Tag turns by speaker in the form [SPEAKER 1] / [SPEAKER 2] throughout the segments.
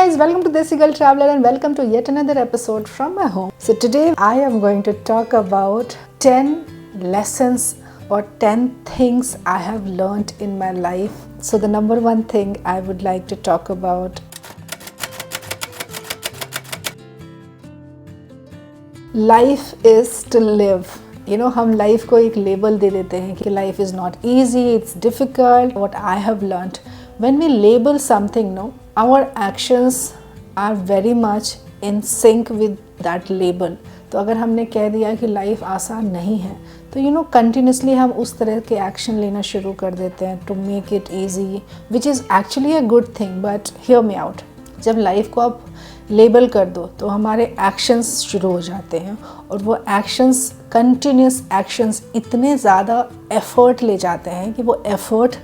[SPEAKER 1] guys, welcome to Desi Girl Traveler and welcome to yet another episode from my home. So today I am going to talk about 10 lessons or 10 things I have learned in my life. So the number one thing I would like to talk about, life is to live. हम life को एक label दे देते हैं कि life is not easy, it's difficult. What I have learned, when we label something, no, our actions are very much in sync with that label. तो अगर हमने कह दिया कि लाइफ आसान नहीं है, तो कंटिन्यूसली हम उस तरह के एक्शन लेना शुरू कर देते हैं to make it easy, which is actually a good thing. But hear me out, जब लाइफ को आप लेबल कर दो तो हमारे एक्शंस शुरू हो जाते हैं और वो एक्शंस, कंटिन्यूस एक्शंस, इतने ज़्यादा एफर्ट ले जाते हैं कि वो एफर्ट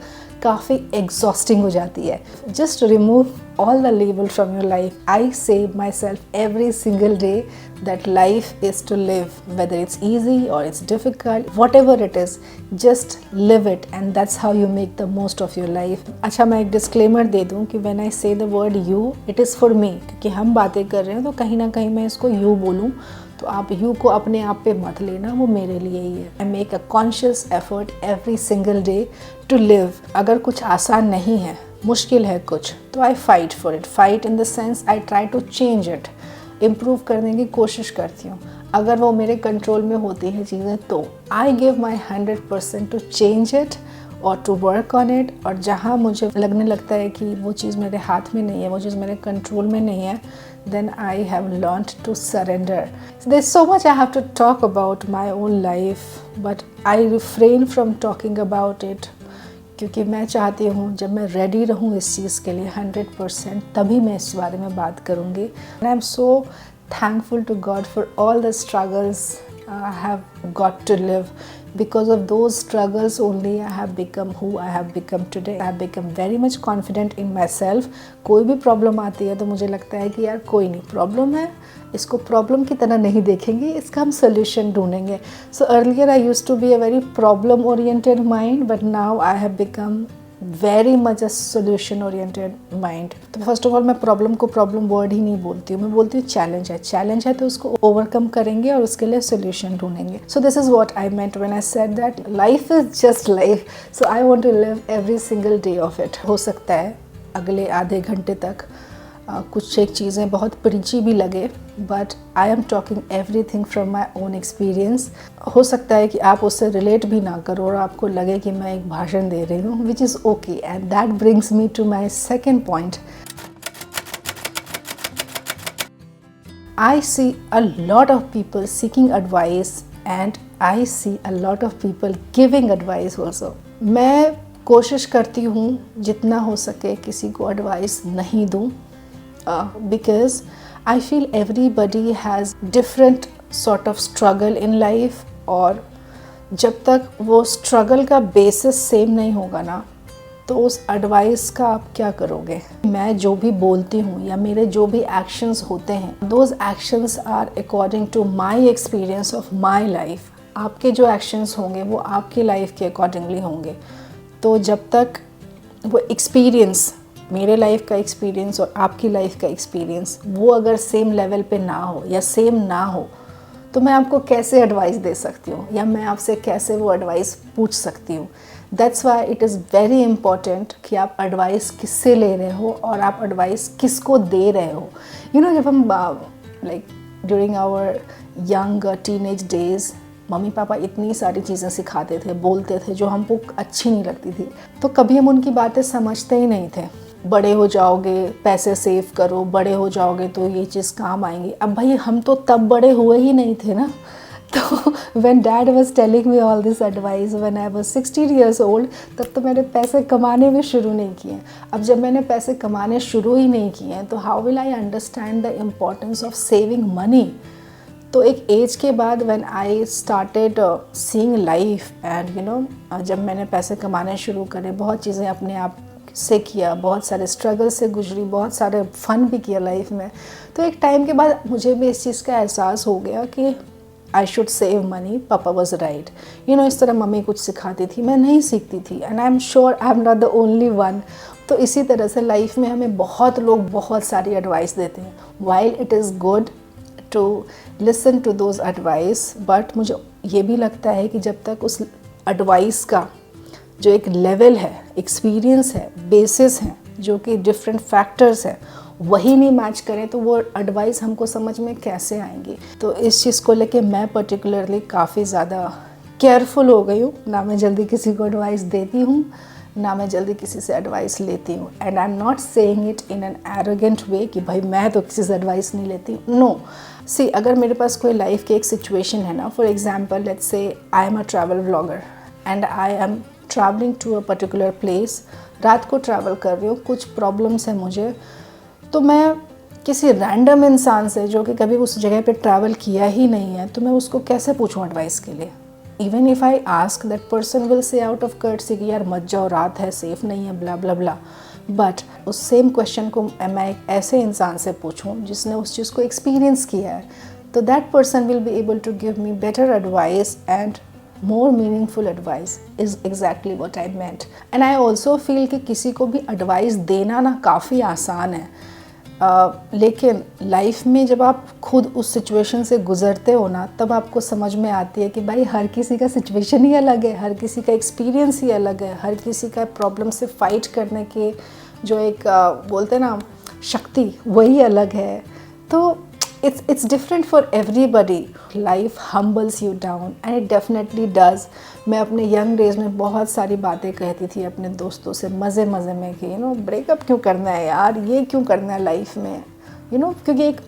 [SPEAKER 1] काफ़ी एग्जॉस्टिंग हो जाती है. Just remove all the label from your life. I say myself every single day that life is to live, whether it's easy or it's difficult, whatever it is, just live it and that's how you make the most of your life. अच्छा, मैं एक disclaimer दे दूँ कि when I say the word you, it is for me, क्योंकि हम बातें कर रहे हैं तो कहीं ना कहीं मैं इसको you बोलूँ, तो आप यू को अपने आप पे मत लेना, वो मेरे लिए ही है. I make a conscious effort every single day to live. अगर कुछ आसान नहीं है, मुश्किल है कुछ, तो I fight for it. Fight in the sense I try to change it, improve करने की कोशिश करती हूँ. अगर वो मेरे कंट्रोल में होती हैं चीज़ें तो I give my 100% to change it और टू वर्क ऑन इट. और जहाँ मुझे लगने लगता है कि वो चीज़ मेरे हाथ में नहीं है, वो चीज़ मेरे कंट्रोल में नहीं है, then I have learned to surrender. So there's so much I have to talk about my own life, but I refrain from talking about it क्योंकि मैं चाहती हूँ जब मैं रेडी रहूँ इस चीज़ के लिए 100%, तभी मैं इस बारे में बात करूँगी. And I'm so thankful to God for all the struggles I have got to live. Because of those struggles only I have become who I have become today. I have become very much confident in myself. कोई भी problem आती है तो मुझे लगता है कि यार कोई नहीं, प्रॉब्लम है, इसको प्रॉब्लम की तरह नहीं देखेंगे, इसका हम सोल्यूशन ढूंढेंगे. So earlier I used to be a very problem oriented mind, but now I have become very much a solution oriented mind. तो फर्स्ट ऑफ ऑल मैं प्रॉब्लम को प्रॉब्लम वर्ड ही नहीं बोलती हूँ, मैं बोलती हूँ चैलेंज है. चैलेंज है तो उसको ओवरकम करेंगे और उसके लिए सोल्यूशन ढूंढेंगे. So this is what I meant when I said that life is just life. So I want to live every single day of it. हो सकता है अगले आधे घंटे तक कुछ एक चीज़ें बहुत परिची भी लगे, but I am talking everything from my own experience. हो सकता है कि आप उससे रिलेट भी ना करो और आपको लगे कि मैं एक भाषण दे रही हूँ, which is okay. And that brings me to my second point. I see a lot of people seeking advice and I see a lot of people giving advice also. मैं कोशिश करती हूँ जितना हो सके किसी को एडवाइस नहीं दूँ, because I feel everybody has different sort of struggle in life. और जब तक वो स्ट्रगल का बेसिस सेम नहीं होगा ना, तो उस एडवाइस का आप क्या करोगे. मैं जो भी बोलती हूँ या मेरे जो भी एक्शंस होते हैं, those actions are according to my experience of my life. आपके जो एक्शंस होंगे वो आपकी लाइफ के अकॉर्डिंगली होंगे. तो जब तक वो एक्सपीरियंस, मेरे लाइफ का एक्सपीरियंस और आपकी लाइफ का एक्सपीरियंस, वो अगर सेम लेवल पे ना हो या सेम ना हो, तो मैं आपको कैसे एडवाइस दे सकती हूँ या मैं आपसे कैसे वो एडवाइस पूछ सकती हूँ. That's why it is very important कि आप एडवाइस किससे ले रहे हो और आप एडवाइस किसको दे रहे हो. जब हम like during our young teenage days, mummy papa इतनी सारी चीज़ें सिखाते थे, बोलते थे जो हमको अच्छी नहीं लगती थी, तो कभी हम उनकी बातें समझते ही नहीं थे. बड़े हो जाओगे, पैसे सेव करो, बड़े हो जाओगे तो ये चीज़ काम आएंगी. अब भाई हम तो तब बड़े हुए ही नहीं थे ना. तो when dad was telling me all this advice when I was 16 years old, तब तो मैंने पैसे कमाने भी शुरू नहीं किए. अब जब मैंने पैसे कमाने शुरू ही नहीं किए तो how will I understand the importance of saving money? तो एक एज के बाद when I started seeing life and जब मैंने पैसे कमाने शुरू करे, बहुत चीज़ें अपने आप से किया, बहुत सारे स्ट्रगल से गुजरी, बहुत सारे फ़न भी किया लाइफ में, तो एक टाइम के बाद मुझे भी इस चीज़ का एहसास हो गया कि आई शुड सेव मनी. पापा वॉज राइट. इस तरह मम्मी कुछ सिखाती थी, मैं नहीं सीखती थी. And I am sure I am not the only one. तो इसी तरह से लाइफ में हमें बहुत लोग बहुत सारी एडवाइस देते हैं. While it is good to listen to those advice, but मुझे ये भी लगता है कि जब तक उस एडवाइस का जो एक लेवल है, एक्सपीरियंस है, बेसिस है, जो कि डिफरेंट फैक्टर्स हैं, वही नहीं मैच करें तो वो एडवाइस हमको समझ में कैसे आएंगी. तो इस चीज़ को लेके मैं पर्टिकुलरली काफ़ी ज़्यादा केयरफुल हो गई हूँ. ना मैं जल्दी किसी को एडवाइस देती हूँ, ना मैं जल्दी किसी से एडवाइस लेती हूँ. And I am not saying it in an arrogant way कि भाई मैं तो किसी से एडवाइस नहीं लेती. नो, सी अगर मेरे पास कोई लाइफ की एक सिचुएशन है ना, for example let's say I am a travel vlogger and I am travelling to a particular place, रात को ट्रैवल कर रही हूँ, कुछ प्रॉब्लम्स है मुझे, तो मैं किसी रैंडम इंसान से जो कि कभी उस जगह पे ट्रैवल किया ही नहीं है, तो मैं उसको कैसे पूछूं एडवाइस के लिए. Even if I ask, that person will say out of courtesy कि यार मत जाओ, रात है, सेफ़ नहीं है, ब्ला ब्ला ब्ला. बट उस सेम क्वेश्चन को मैं एक ऐसे इंसान से पूछूं जिसने उस चीज़ को एक्सपीरियंस किया है, तो that person will be able to give me better advice and more meaningful advice is exactly what I meant. And I also feel कि किसी को भी एडवाइस देना ना काफ़ी आसान है, लेकिन लाइफ में जब आप खुद उस सिचुएशन से गुज़रते हो ना, तब आपको समझ में आती है कि भाई हर किसी का सिचुएशन ही अलग है, हर किसी का एक्सपीरियंस ही अलग है, हर किसी का प्रॉब्लम से फाइट करने के जो एक बोलते ना शक्ति, वही अलग है. तो it's different for everybody. Life humbles you down and it definitely does. मैं अपने यंग डेज में बहुत सारी बातें कहती थी अपने दोस्तों से मज़े मज़े में कि ब्रेकअप क्यों करना है यार, ये क्यों करना है लाइफ में, क्योंकि एक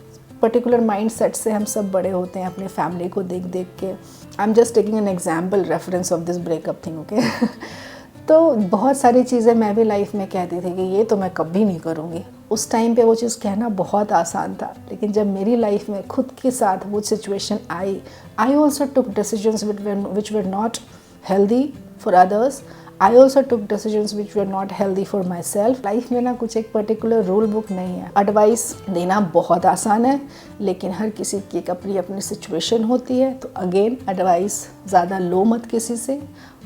[SPEAKER 1] पर्टिकुलर माइंड सेट से हम सब बड़े होते हैं अपनी फैमिली को देख देख के. I am just taking an example reference of this breakup thing, okay. तो बहुत सारी चीज़ें मैं भी लाइफ में कहती थी कि ये तो मैं कभी नहीं करूँगी. उस टाइम पे वो चीज़ कहना बहुत आसान था, लेकिन जब मेरी लाइफ में खुद के साथ वो situation I also took decisions which were not healthy for others. I also took decisions which were not healthy for my self. Life में ना कुछ एक पर्टिकुलर रूल बुक नहीं है. एडवाइस देना बहुत आसान है, लेकिन हर किसी की एक अपनी अपनी सिचुएशन होती है. तो अगेन एडवाइस ज़्यादा लो मत किसी से,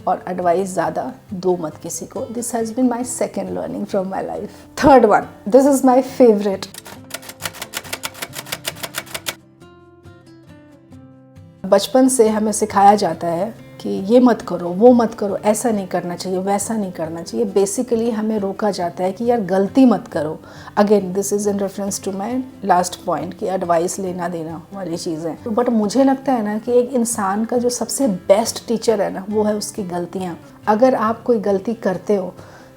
[SPEAKER 1] और एडवाइस ज़्यादा दो मत किसी को. This has been my second learning from my life. Third one, this is my favourite. बचपन से हमें सिखाया जाता है कि ये मत करो, वो मत करो, ऐसा नहीं करना चाहिए, वैसा नहीं करना चाहिए. बेसिकली हमें रोका जाता है कि यार गलती मत करो. Again this is in reference to my last point कि एडवाइस लेना देना वाली चीज़ें. बट मुझे लगता है ना कि एक इंसान का जो सबसे बेस्ट टीचर है ना, वो है उसकी गलतियाँ. अगर आप कोई गलती करते हो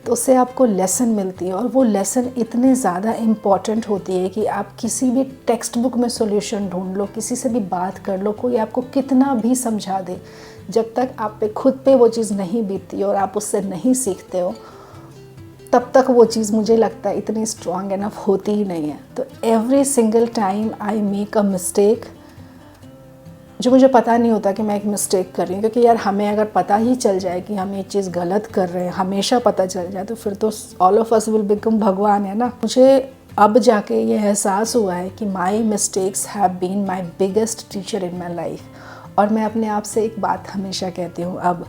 [SPEAKER 1] तो उससे आपको लेसन मिलती है, और वो लेसन इतने ज़्यादा इम्पॉर्टेंट होती है कि आप किसी भी टेक्स्ट बुक में सॉल्यूशन ढूंढ लो, किसी से भी बात कर लो, कोई आपको कितना भी समझा दे, जब तक आप पे खुद पे वो चीज़ नहीं बीतती और आप उससे नहीं सीखते हो, तब तक वो चीज़ मुझे लगता है इतनी स्ट्रॉन्ग इनफ होती ही नहीं है. तो every single time I make a mistake, जो मुझे पता नहीं होता कि मैं एक मिस्टेक कर रही हूँ, क्योंकि यार हमें अगर पता ही चल जाए कि हम ये चीज़ गलत कर रहे हैं, हमेशा पता चल जाए, तो फिर तो all of us will become भगवान, है ना. मुझे अब जाके ये एहसास हुआ है कि my mistakes have been my biggest teacher in my life. और मैं अपने आप से एक बात हमेशा कहती हूँ, अब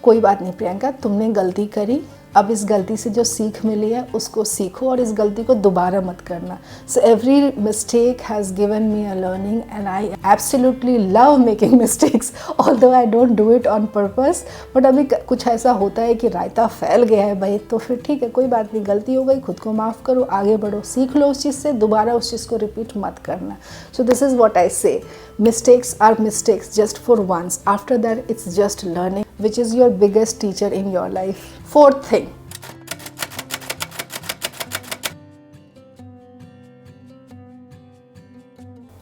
[SPEAKER 1] कोई बात नहीं प्रियंका, तुमने गलती करी, अब इस गलती से जो सीख मिली है उसको सीखो और इस गलती को दोबारा मत करना. So every mistake has given me a learning and I absolutely love making mistakes, although I don't do it on purpose. But अभी कुछ ऐसा होता है कि रायता फैल गया है भाई, तो फिर ठीक है, कोई बात नहीं, गलती हो गई, खुद को माफ़ करो, आगे बढ़ो, सीख लो उस चीज़ से, दोबारा उस चीज़ को रिपीट मत करना. सो दिस इज़ वॉट आई से, mistakes are mistakes just for once. After that it's just learning, which is your biggest teacher in your life. Fourth thing,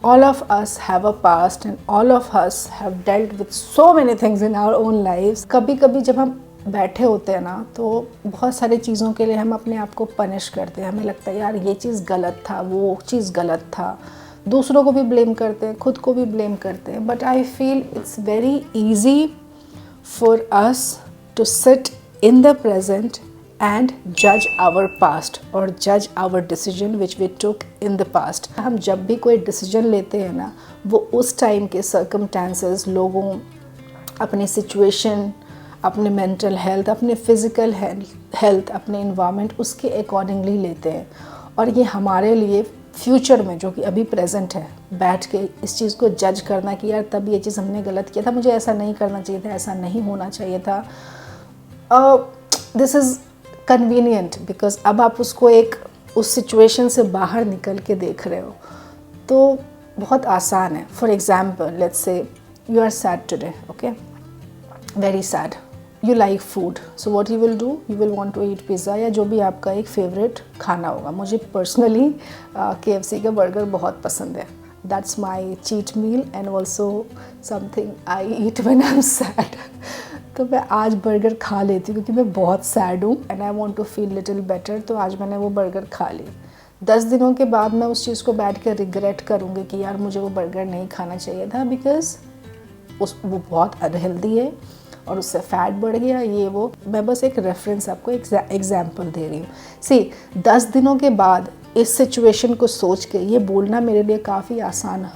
[SPEAKER 1] all of us have a past and all of us have dealt with so many things in our own lives. कभी कभी जब हम बैठे होते हैं ना, तो बहुत सारी चीज़ों के लिए हम अपने आप को पनिश करते हैं. हमें लगता है यार ये चीज़ गलत था, वो चीज़ गलत था, दूसरों को भी ब्लेम करते हैं, खुद को भी ब्लेम करते हैं. But I feel it's very easy for us to sit in the present and जज आवर पास्ट और जज our decision which we took in the past. हम जब भी कोई डिसीजन लेते हैं ना, वो उस टाइम के सर्कमस्टेंसेस, लोगों, अपनी सिचुएशन, अपने मेंटल हेल्थ, अपने फिज़िकल हेल्थ, अपने इन्वायरमेंट उसके अकॉर्डिंगली लेते हैं। और ये हमारे लिए फ्यूचर में, जो कि अभी प्रेजेंट है, बैठ के इस चीज़ को जज करना कि यार तब ये चीज़ हमने गलत किया था, मुझे ऐसा नहीं करना चाहिए था, ऐसा नहीं होना चाहिए था, दिस इज़ कन्वीनियंट बिकॉज अब आप उसको एक उस सिचुएशन से बाहर निकल के देख रहे हो, तो बहुत आसान है। For example let's say you are sad today, okay, very sad, you like food, so what you will do, you will want to eat pizza या जो भी आपका एक फेवरेट खाना होगा। मुझे पर्सनली KFC का बर्गर बहुत पसंद है, that's my cheat meal and also something I eat when I am sad. तो मैं आज बर्गर खा लेती हूँ क्योंकि मैं बहुत सैड हूँ and I want to feel little better, तो आज मैंने वो बर्गर खा ली। 10 दिनों के बाद मैं उस चीज़ को बैठ कर रिग्रेट करूँगी कि यार मुझे वो बर्गर नहीं खाना चाहिए था, बिकॉज़ वो बहुत अनहेल्दी है और उससे फैट बढ़ गया, ये वो। मैं बस एक रेफरेंस आपको एग्जाम्पल दे रही हूँ। सी 10 दिनों के बाद इस सिचुएशन को सोच के ये बोलना मेरे लिए काफ़ी आसान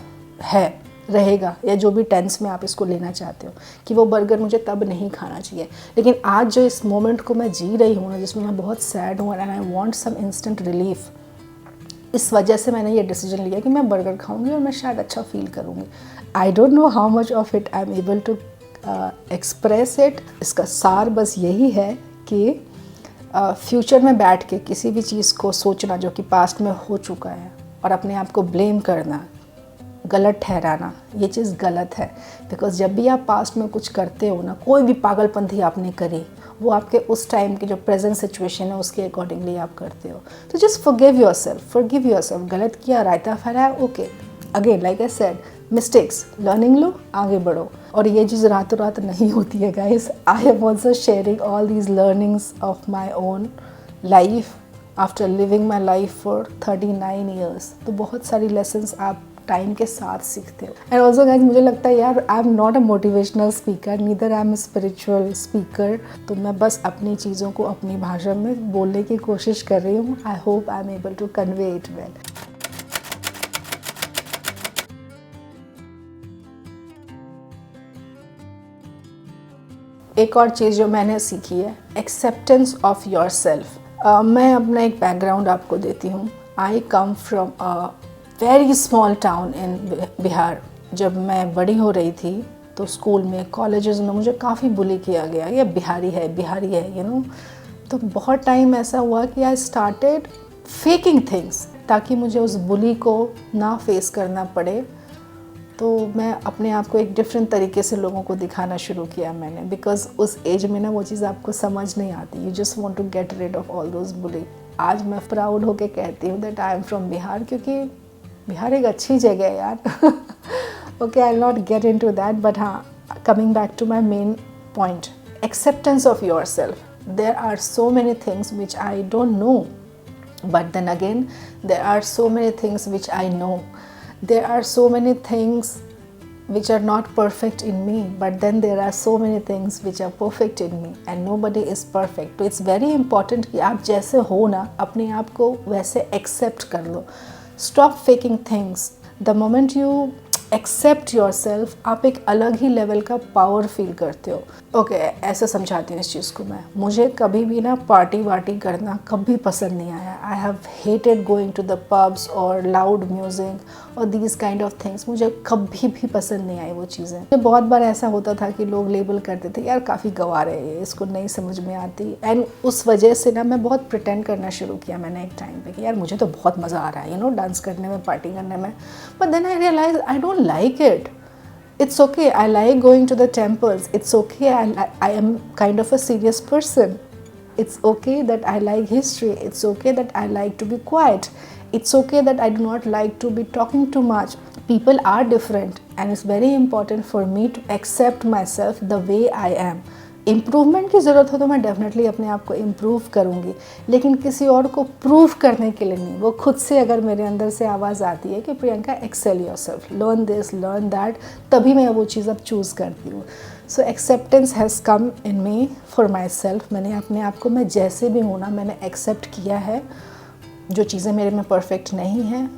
[SPEAKER 1] है रहेगा, या जो भी टेंस में आप इसको लेना चाहते हो, कि वो बर्गर मुझे तब नहीं खाना चाहिए। लेकिन आज जो इस मोमेंट को मैं जी रही हूँ ना, जिसमें मैं बहुत सैड हूँ and I want some instant relief, इस वजह से मैंने ये डिसीजन लिया कि मैं बर्गर खाऊंगी और मैं शायद अच्छा फील करूँगी। I don't know how much of it I am able to express it. इसका सार बस यही है कि फ्यूचर में बैठ के किसी भी चीज़ को सोचना जो कि पास्ट में हो चुका है और अपने आप को ब्लेम करना, गलत ठहराना, ये चीज़ गलत है। बिकॉज जब भी आप पास्ट में कुछ करते हो ना, कोई भी पागलपंथी आपने करी, वो आपके उस टाइम की जो प्रेजेंट सिचुएशन है उसके अकॉर्डिंगली आप करते हो। तो जस्ट फॉरगिव योरसेल्फ। गलत किया, रायता फैलाया, okay, again like I said, mistakes, learning लो, आगे बढ़ो। और ये चीज़ रातों रात नहीं होती है guys. I am also sharing all these learnings of my own life after living my life for 39 years. तो बहुत सारी लेसन्स आप टाइम के साथ सीखते हो। एंड ऑल्सो गाइस, मुझे लगता है यार आई am not a motivational speaker, neither I am spiritual speaker. तो मैं बस अपनी चीज़ों को अपनी भाषा में बोलने की कोशिश कर रही हूँ। I hope I am able to convey it well. एक और चीज़ जो मैंने सीखी है, एक्सेप्टेंस ऑफ योर सेल्फ। मैं अपना एक बैकग्राउंड आपको देती हूँ। I come from a very small town in Bihar. जब मैं बड़ी हो रही थी तो स्कूल में, कॉलेजेस में मुझे काफ़ी बुली किया गया, ये बिहारी है, यू नो। तो बहुत टाइम ऐसा हुआ कि आई स्टार्टेड फेकिंग थिंग्स ताकि मुझे उस बुली को ना फेस करना पड़े। तो मैं अपने आप को एक डिफरेंट तरीके से लोगों को दिखाना शुरू किया मैंने, बिकॉज उस एज में ना वो चीज़ आपको समझ नहीं आती, you just want to get rid of all those bully. आज मैं प्राउड होके कहती हूँ that I am from Bihar, क्योंकि बिहार एक अच्छी जगह है यार। Okay, I will not get into that, but हाँ, coming back to my main point, acceptance of yourself. There are so many things which I don't know, but then again there are so many things which I know. There are so many things which are not perfect in me, but then there are so many things which are perfect in me, and nobody is perfect. तो it's very important कि आप जैसे हो ना, अपने आप को वैसे accept कर लो. Stop faking things. The moment you accept yourself, आप एक अलग ही लेवल का पावर फील करते हो। ओके, ऐसे समझाती हूँ इस चीज़ को मैं। मुझे कभी भी ना पार्टी वार्टी करना कभी पसंद नहीं आया। I have hated going to the pubs और लाउड म्यूजिक और दीज काइंड ऑफ थिंग्स। मुझे कभी भी पसंद नहीं आई वो चीज़ें। मुझे बहुत बार ऐसा होता था कि लोग लेबल करते थे, यार काफ़ी गंवार है ये, इसको नहीं समझ में आती। एंड उस वजह से ना मैं बहुत प्रिटेंड करना शुरू किया मैंने एक टाइम पे कि यार मुझे तो बहुत मज़ा आ रहा है, यू नो, डांस करने में, पार्टी करने में। But then I realize I don't like it. It's okay, I like going to the temples. It's okay, I am kind of a serious person. It's okay that I like history. It's okay that I like to be quiet. It's okay that I do not like to be talking too much. People are different and it's very important for me to accept myself the way I am. Improvement की ज़रूरत हो तो मैं definitely अपने आप को improve करूँगी, लेकिन किसी और को प्रूव करने के लिए नहीं। वो खुद से अगर मेरे अंदर से आवाज़ आती है कि Priyanka excel yourself, learn this, learn that, तभी मैं वो चीज़ अब चूज़ करती हूँ। So acceptance has come in me for myself. मैंने अपने आप को, मैं जैसे भी हूँ ना, मैंने एक्सेप्ट किया है। जो चीज़ें मेरे में परफेक्ट नहीं हैं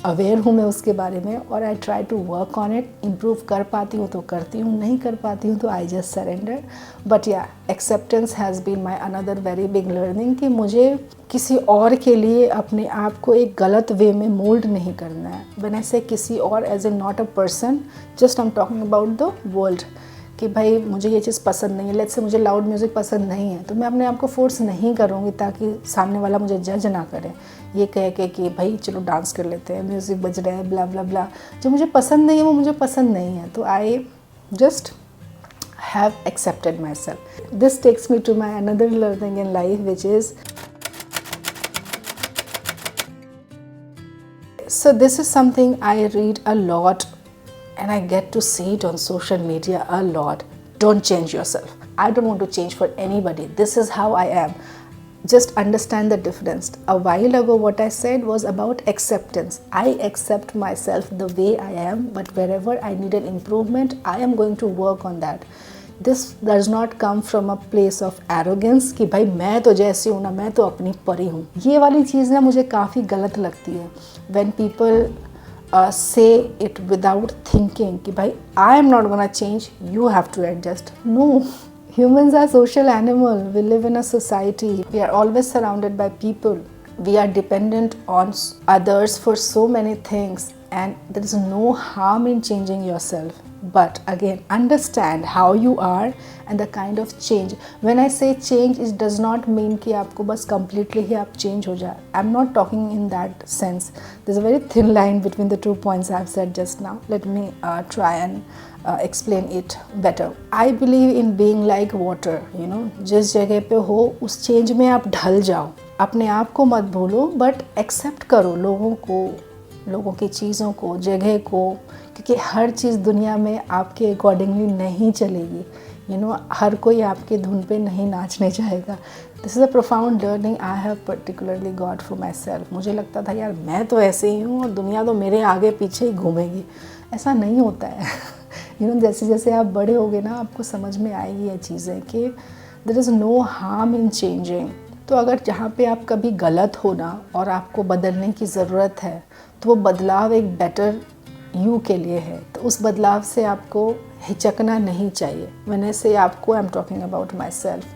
[SPEAKER 1] अवेयर हूँ मैं उसके बारे में, और I try to work on it. Improve कर पाती हूँ तो करती हूँ, नहीं कर पाती हूँ तो I just surrender. But yeah, acceptance has been my another very big learning कि मुझे किसी और के लिए अपने आप को एक गलत वे में मोल्ड नहीं करना है। व्हेन आई से किसी और, as a not a person, just I am talking about the world, कि भाई मुझे ये चीज़ पसंद नहीं है, लेट्स से मुझे लाउड म्यूज़िक पसंद नहीं है, तो मैं अपने आप को फोर्स नहीं करूँगी ताकि सामने वाला मुझे जज ना करे, ये कह के कि भाई चलो डांस कर लेते हैं, म्यूज़िक बज रहा है, ब्ला ब्ला ब्ला। जो मुझे पसंद नहीं है वो मुझे पसंद नहीं है। तो I just have accepted myself. This takes me to my another learning in life, which is, so this is something I read a lot and I get to see it on social media a lot. Don't change yourself. I don't want to change for anybody. This is how I am. Just understand the difference. A while ago what I said was about acceptance. I accept myself the way I am, but wherever I need an improvement, I am going to work on that. This does not come from a place of arrogance कि भाई मैं तो जैसी हूँ ना, मैं तो अपनी परी हूँ। ये वाली चीज़ ना मुझे काफ़ी गलत लगती है। When people say it without thinking कि भाई I am not gonna change, you have to adjust. No, humans are social animal. We live in a society. We are always surrounded by people. We are dependent on others for so many things, and there is no harm in changing yourself. But again, understand how you are and the kind of change. When I say change, it does not mean कि आपको बस completely ही आप change हो जाए. I'm not talking in that sense. There's a very thin line between the 2 points I've said just now. Let me try and explain it better. I believe in being like water. You know, जिस जगह पे हो उस change में आप ढल जाओ. अपने आप को मत भूलो, but accept करो लोगों को, लोगों की चीज़ों को, जगह को, क्योंकि हर चीज़ दुनिया में आपके अकॉर्डिंगली नहीं चलेगी। यू नो, हर कोई आपके धुन पे नहीं नाचने जाएगा। This is a profound learning I have particularly got for my self. मुझे लगता था यार मैं तो ऐसे ही हूँ और दुनिया तो मेरे आगे पीछे ही घूमेगी। ऐसा नहीं होता है। यू नो, जैसे जैसे आप बड़े होगे ना, आपको समझ में आएगी ये चीज़ें कि there is no harm in changing. तो अगर जहाँ पे आप कभी गलत हो ना और आपको बदलने की ज़रूरत है, तो वो बदलाव एक बेटर यू के लिए है। तो उस बदलाव से आपको हिचकना नहीं चाहिए। मैंने से आपको, आई am talking about my self.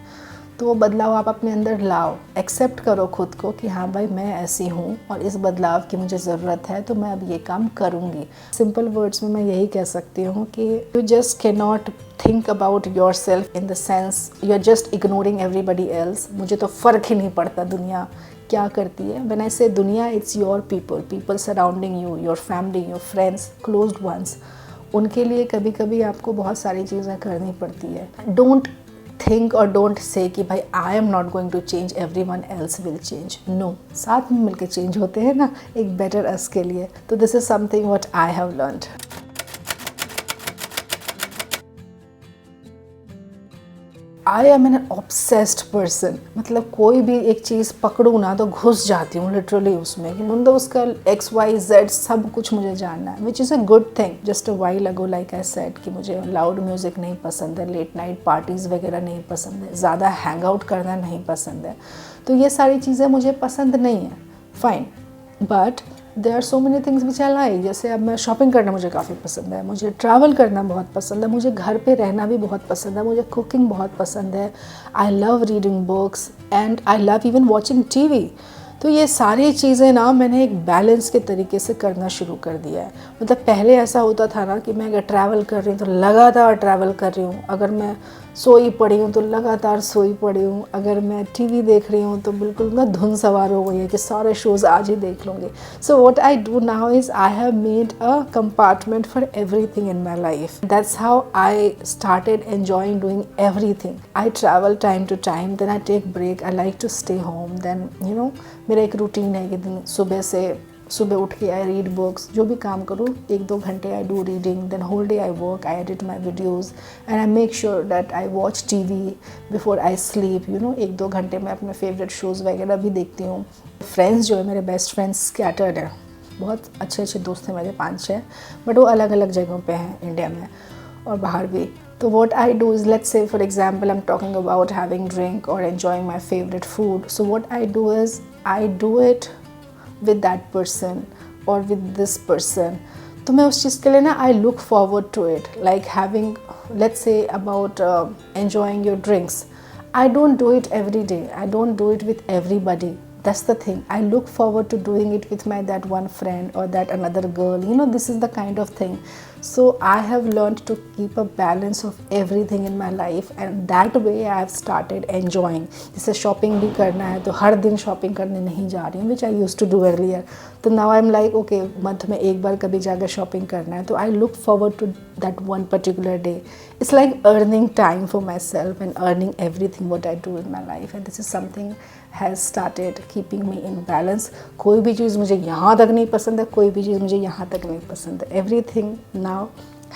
[SPEAKER 1] तो वो बदलाव आप अपने अंदर लाओ, एक्सेप्ट करो खुद को कि हाँ भाई मैं ऐसी हूँ और इस बदलाव की मुझे ज़रूरत है, तो मैं अब ये काम करूँगी। सिंपल वर्ड्स में मैं यही कह सकती हूँ कि you just can not think about yourself in the sense you are just ignoring everybody else. मुझे तो फ़र्क ही नहीं पड़ता दुनिया क्या करती है। व्हेन आई से दुनिया, it's your people, people surrounding you, your family, your friends, closed ones. उनके लिए कभी कभी आपको बहुत सारी चीज़ें करनी पड़ती है। डोंट थिंक और डोंट से कि भाई I am not going to change, everyone else will change. No, साथ में मिलकर चेंज होते हैं ना, एक बेटर अस के लिए। तो this is something what I have learned. I am an obsessed person. मतलब कोई भी एक चीज़ पकड़ूँ ना तो घुस जाती हूँ लिटरली उसमें, कि मतलब उसका XYZ सब कुछ मुझे जानना है, which is a good thing. Just a while ago like I said कि मुझे लाउड म्यूज़िक नहीं पसंद है, लेट नाइट पार्टीज़ वगैरह नहीं पसंद है, ज़्यादा हैंग आउट करना नहीं पसंद है। तो ये सारी चीज़ें मुझे पसंद नहीं है, fine. But there are so many things which I like. जैसे अब मैं शॉपिंग करना मुझे काफ़ी पसंद है, मुझे ट्रैवल करना बहुत पसंद है, मुझे घर पे रहना भी बहुत पसंद है, मुझे कुकिंग बहुत पसंद है। I love reading books and I love even watching TV। तो ये सारी चीज़ें ना मैंने एक बैलेंस के तरीके से करना शुरू कर दिया है। मतलब पहले ऐसा होता था ना कि मैं अगर ट्रैवल कर रही हूँ तो लगातार ट्रैवल कर रही हूँ, अगर मैं सोई पड़ी हूँ तो लगातार सोई पड़ी हूँ, अगर मैं TV देख रही हूँ तो बिल्कुल ना धुन सवार हो गई है कि सारे शोज़ आज ही देख लूँगी। So what I do now is I have made a compartment for everything in my life. That's how I started enjoying doing everything. I travel time to time, then I take break, I like to stay home. Then you know, मेरा एक routine है कि दिन सुबह उठ के I read books, जो भी काम करूँ 1-2 घंटे I do reading, then whole day I work, I edit my videos and I make sure that I watch TV before I sleep. You know, 1-2 घंटे में अपने फेवरेट शोज़ वगैरह भी देखती हूँ। फ्रेंड्स जो है मेरे बेस्ट फ्रेंड्स स्कैटर्ड हैं, बहुत अच्छे अच्छे दोस्त हैं मेरे 5-6, बट वो अलग अलग जगहों पे हैं इंडिया में और बाहर भी। तो what I do is, let's say for example I'm talking about having drink or enjoying my favorite food. So what I do is I do it with that person और विद दिस पर्सन, तो मैं उस चीज़ के लिए ना I look forward to it, like having, let's say about enjoying your drinks, I don't do it every day. I don't do it with everybody. That's the thing. I look forward to doing it with my that one friend or that another girl. You know, this is the kind of thing. So I have learned to keep a balance of everything in my life, and that way I have started enjoying. जैसे shopping भी करना है तो हर दिन shopping करने नहीं जा रही हूँ, which I used to do earlier. तो now I'm like, okay, month में एक बार कभी जाकर शॉपिंग करना है, तो I look forward to that one particular day. It's like earning time for myself and earning everything what I do in my life, and this is something has started keeping me in balance. कोई भी चीज़ मुझे यहाँ तक नहीं पसंद है, कोई भी चीज़ मुझे यहाँ तक नहीं पसंद है. Everything now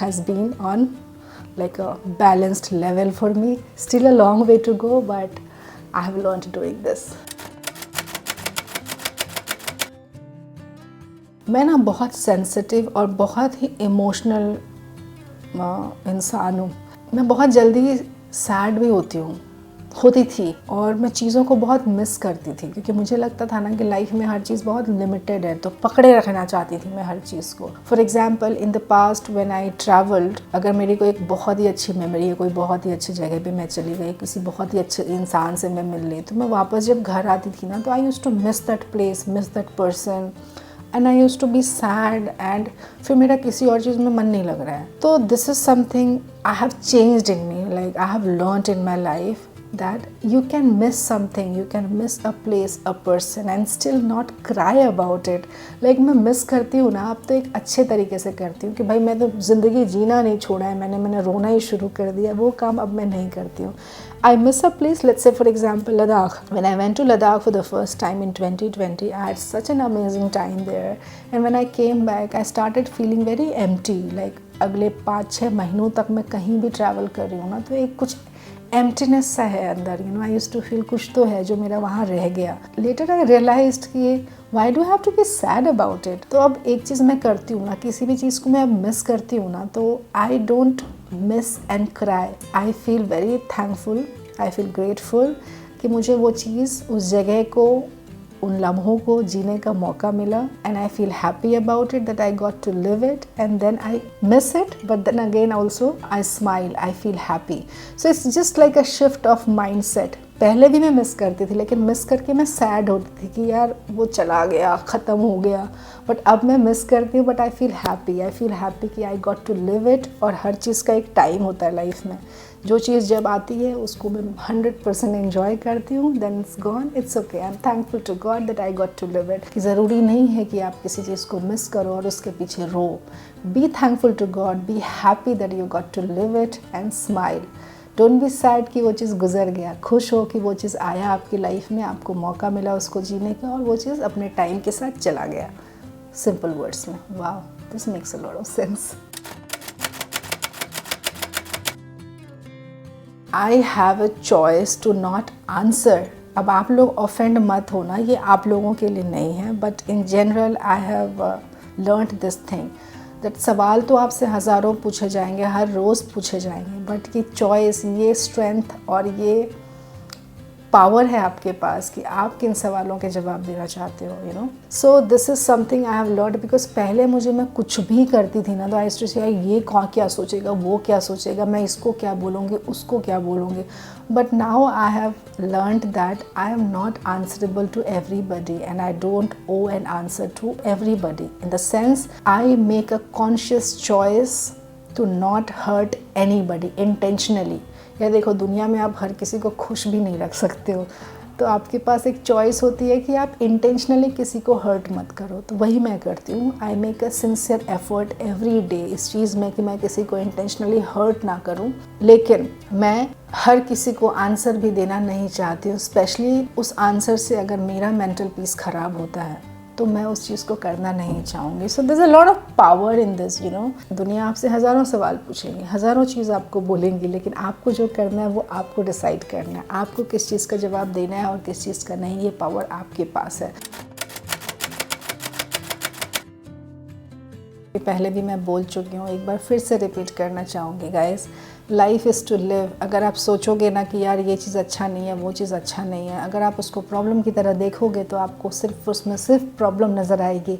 [SPEAKER 1] has been on like a balanced level for me. Still a long way to go, but I have learned doing this. मैं ना बहुत सेंसिटिव और बहुत ही इमोशनल इंसान हूँ. मैं बहुत जल्दी सैड भी होती थी और मैं चीज़ों को बहुत मिस करती थी, क्योंकि मुझे लगता था ना कि लाइफ में हर चीज़ बहुत लिमिटेड है, तो पकड़े रखना चाहती थी मैं हर चीज़ को. For example, in the past when I travelled, अगर मेरी कोई एक बहुत ही अच्छी मेमोरी है, कोई बहुत ही अच्छी जगह पे मैं चली गई, किसी बहुत ही अच्छे इंसान से मैं मिल ली, तो मैं वापस जब घर आती थी ना, तो I used to miss that place, miss that person, and I use to be sad, and फिर मेरा किसी और चीज़ में मन नहीं लग रहा है. तो this is something I have changed in me, like I have learned in my life that you can miss something, you can miss a place, a person and still not cry about it. Like मैं miss करती हूँ ना, अब तो एक अच्छे तरीके से करती हूँ कि भाई मैं तो ज़िंदगी जीना नहीं छोड़ा है, मैंने रोना ही शुरू कर दिया, वो काम अब मैं नहीं करती हूँ. I miss a place, let's say for example Ladakh. When I went to Ladakh for the first time in 2020, I had such an amazing time there, and when I came back I started feeling very empty. Like अगले 5-6 महीनों तक मैं कहीं भी travel कर रही हूँ ना, तो एक कुछ एम्प्टीनेस सा है अंदर. You know, I used to feel कुछ तो है जो मेरा वहाँ रह गया. लेटर आई रियलाइज्ड कि why do have to be sad about it. तो अब एक चीज़ मैं करती हूँ ना, किसी भी चीज़ को मैं अब मिस करती हूँ ना, तो I don't miss and cry. I feel very thankful, I feel grateful कि मुझे वो चीज़, उस जगह को, उन लम्हों को जीने का मौका मिला, and I feel happy about it that I got to live it, and then I miss it but then again also I smile, I feel happy. So it's just like a shift of mindset. पहले भी मैं miss करती थी, लेकिन miss करके मैं sad होती थी कि यार वो चला गया, ख़त्म हो गया. बट अब मैं मिस करती हूँ बट आई फील हैप्पी कि I got to live it. और हर चीज़ का एक टाइम होता है लाइफ में. जो चीज़ जब आती है उसको मैं 100% एंजॉय करती हूँ, then it's gone, it's okay. I am thankful to God that I got to live it. कि ज़रूरी नहीं है कि आप किसी चीज़ को मिस करो और उसके पीछे रो. Be thankful to God, be happy that you got to live it and smile. Don't be sad कि वो चीज़ गुजर गया. खुश हो कि वो चीज़ आया आपकी लाइफ में, आपको मौका मिला उसको जीने का, और वो चीज़ अपने टाइम के साथ चला गया. सिंपल वर्ड्स में. Wow, this makes a lot of sense. I have a choice to not answer. अब आप लोग ऑफेंड मत होना, ये आप लोगों के लिए नहीं है, but in general I have learned this thing that सवाल तो आपसे हज़ारों पूछे जाएंगे, हर रोज़ पूछे जाएंगे, बट ये चॉइस, ये स्ट्रेंथ और ये पावर है आपके पास कि आप किन सवालों के जवाब देना चाहते हो. You know, so this is something I have learned. Because पहले मैं कुछ भी करती थी ना, तो आई यूज्ड टू से ये क्या सोचेगा, वो क्या सोचेगा, मैं इसको क्या बोलूँगी, उसको क्या बोलूँगी. But now I have learned that I am not answerable to everybody, and I don't owe an answer to everybody. In the sense I make a conscious choice to not hurt anybody intentionally. या देखो, दुनिया में आप हर किसी को खुश भी नहीं रख सकते हो, तो आपके पास एक चॉइस होती है कि आप इंटेंशनली किसी को हर्ट मत करो. तो वही मैं करती हूँ. आई मेक अ सिंसियर एफर्ट एवरी डे इस चीज़ में कि मैं किसी को इंटेंशनली हर्ट ना करूँ. लेकिन मैं हर किसी को आंसर भी देना नहीं चाहती हूँ, स्पेशली उस आंसर से अगर मेरा मेंटल पीस ख़राब होता है तो मैं उस चीज़ को करना नहीं चाहूँगी. So there is a lot of power in this. You know, दुनिया आपसे हज़ारों सवाल पूछेंगे, हज़ारों चीज़ आपको बोलेंगी, लेकिन आपको जो करना है वो आपको डिसाइड करना है. आपको किस चीज़ का जवाब देना है और किस चीज़ का नहीं, ये पावर आपके पास है. पहले भी मैं बोल चुकी हूँ, एक बार फिर से रिपीट करना चाहूँगी guys, life is to live. अगर आप सोचोगे ना कि यार ये चीज़ अच्छा नहीं है, वो चीज़ अच्छा नहीं है, अगर आप उसको प्रॉब्लम की तरह देखोगे तो आपको सिर्फ उसमें सिर्फ प्रॉब्लम नज़र आएगी।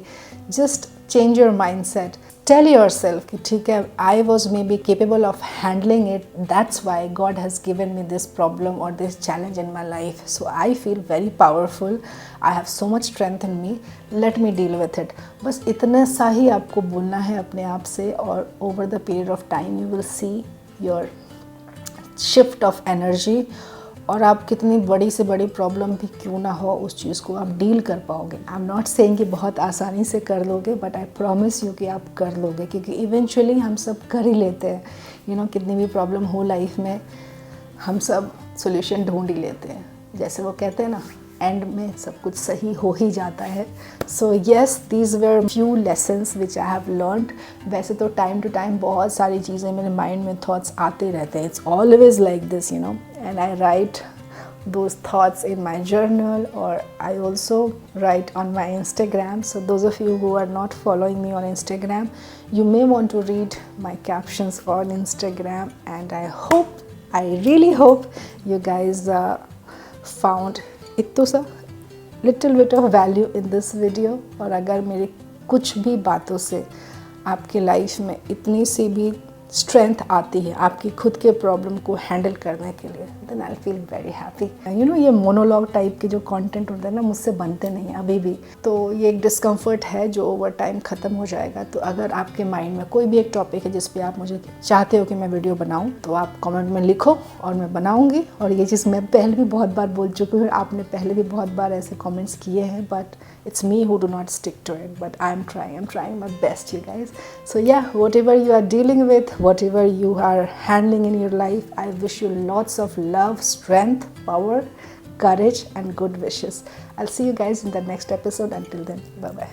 [SPEAKER 1] Just change your mindset, tell yourself कि ठीक है, I was maybe capable of handling it, that's why God has given me this problem और this challenge in my life, so I feel very powerful, I have so much strength in me, let me deal with it. बस इतना सा ही आपको बोलना है अपने आप से, और over the period of time you will see your shift of energy, और आप कितनी बड़ी से बड़ी प्रॉब्लम भी क्यों ना हो उस चीज़ को आप डील कर पाओगे। आई एम नॉट सेइंग कि बहुत आसानी से कर लोगे, बट आई प्रॉमिस यू कि आप कर लोगे, क्योंकि इवेंचुअली हम सब कर ही लेते हैं। यू नो, कितनी भी प्रॉब्लम हो लाइफ में हम सब सोल्यूशन ढूंढ ही लेते हैं। जैसे वो कहते हैं ना, एंड में सब कुछ सही हो ही जाता है। So yes, these were few lessons which I have learned. वैसे तो टाइम टू टाइम बहुत सारी चीज़ें मेरे माइंड में थॉट्स आते रहते हैं, it's always like this, you no, and I right those thoughts in my journal, or I also write on my Instagram. So those of you who are not following me on Instagram, you may want to read my captions on Instagram, and I really hope you guys found इतना सा little bit of value in this video. और अगर मेरी कुछ भी बातों से आपकी लाइफ में इतनी सी भी स्ट्रेंथ आती है आपकी खुद के प्रॉब्लम को हैंडल करने के लिए, then I feel very happy. You know, ये मोनोलॉग टाइप के जो कंटेंट होते हैं ना, मुझसे बनते नहीं हैं अभी भी, तो ये एक डिस्कम्फर्ट है जो ओवर टाइम ख़त्म हो जाएगा। तो अगर आपके माइंड में कोई भी एक टॉपिक है जिस पे आप मुझे चाहते हो कि मैं वीडियो बनाऊँ, तो आप कमेंट में लिखो और मैं बनाऊँगी। और ये चीज़ मैं पहले भी बहुत बार बोल चुकी हूँ, आपने पहले भी बहुत बार ऐसे कॉमेंट्स किए हैं, but it's me who do not stick to it, but I'm trying my best, you guys. So yeah, whatever you are dealing with, whatever you are handling in your life, I wish you lots of love, strength, power, courage and good wishes. I'll see you guys in the next episode. Until then, bye bye.